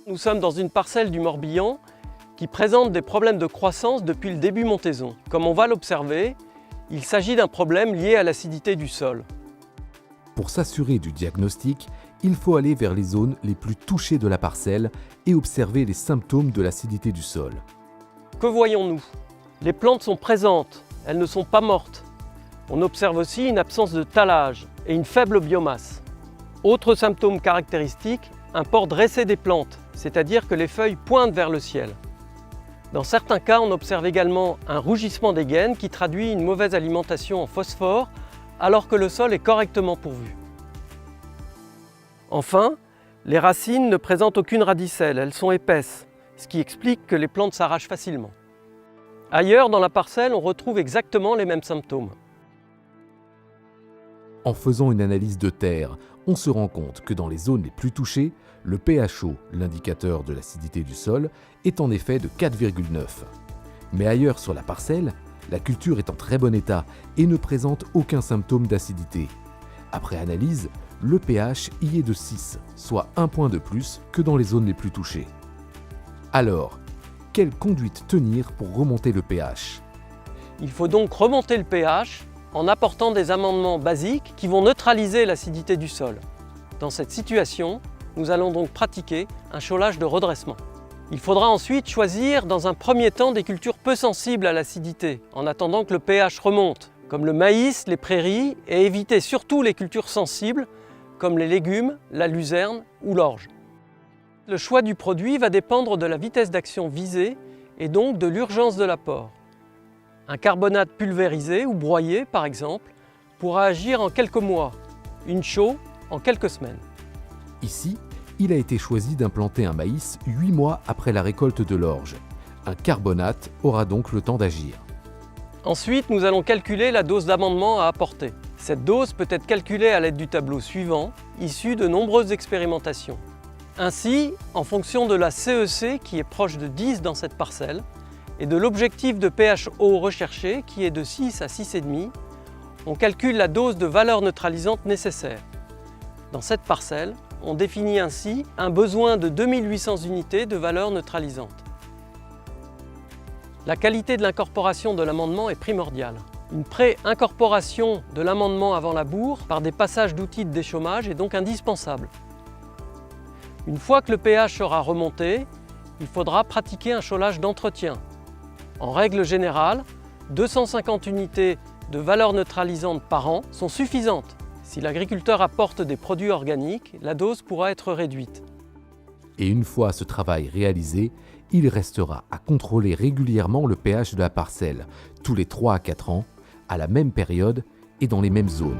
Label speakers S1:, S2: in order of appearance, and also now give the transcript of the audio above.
S1: Nous sommes dans une parcelle du Morbihan qui présente des problèmes de croissance depuis le début montaison. Comme on va l'observer, il s'agit d'un problème lié à l'acidité du sol.
S2: Pour s'assurer du diagnostic, il faut aller vers les zones les plus touchées de la parcelle et observer les symptômes de l'acidité du sol.
S1: Que voyons-nous? Les plantes sont présentes, elles ne sont pas mortes. On observe aussi une absence de tallage et une faible biomasse. Autre symptôme caractéristique, un port dressé des plantes, c'est-à-dire que les feuilles pointent vers le ciel. Dans certains cas, on observe également un rougissement des gaines qui traduit une mauvaise alimentation en phosphore alors que le sol est correctement pourvu. Enfin, les racines ne présentent aucune radicelle, elles sont épaisses, ce qui explique que les plantes s'arrachent facilement. Ailleurs dans la parcelle, on retrouve exactement les mêmes symptômes.
S2: En faisant une analyse de terre, on se rend compte que dans les zones les plus touchées, le pHO, l'indicateur de l'acidité du sol, est en effet de 4,9. Mais ailleurs sur la parcelle, la culture est en très bon état et ne présente aucun symptôme d'acidité. Après analyse, le pH y est de 6, soit 1 point de plus que dans les zones les plus touchées. Alors, quelle conduite tenir pour remonter le pH?
S1: Il faut donc remonter le pH en apportant des amendements basiques qui vont neutraliser l'acidité du sol. Dans cette situation, nous allons donc pratiquer un chaulage de redressement. Il faudra ensuite choisir dans un premier temps des cultures peu sensibles à l'acidité, en attendant que le pH remonte, comme le maïs, les prairies, et éviter surtout les cultures sensibles, comme les légumes, la luzerne ou l'orge. Le choix du produit va dépendre de la vitesse d'action visée et donc de l'urgence de l'apport. Un carbonate pulvérisé ou broyé, par exemple, pourra agir en quelques mois, une chaux en quelques semaines.
S2: Ici, il a été choisi d'implanter un maïs 8 mois après la récolte de l'orge. Un carbonate aura donc le temps d'agir.
S1: Ensuite, nous allons calculer la dose d'amendement à apporter. Cette dose peut être calculée à l'aide du tableau suivant, issu de nombreuses expérimentations. Ainsi, en fonction de la CEC qui est proche de 10 dans cette parcelle, et de l'objectif de pHO recherché qui est de 6 à 6,5, on calcule la dose de valeur neutralisante nécessaire. Dans cette parcelle, on définit ainsi un besoin de 2800 unités de valeur neutralisante. La qualité de l'incorporation de l'amendement est primordiale. Une pré-incorporation de l'amendement avant la bourre par des passages d'outils de déchômage est donc indispensable. Une fois que le pH sera remonté, il faudra pratiquer un chaulage d'entretien. En règle générale, 250 unités de valeur neutralisante par an sont suffisantes. Si l'agriculteur apporte des produits organiques, la dose pourra être réduite.
S2: Et une fois ce travail réalisé, il restera à contrôler régulièrement le pH de la parcelle, tous les 3 à 4 ans, à la même période et dans les mêmes zones.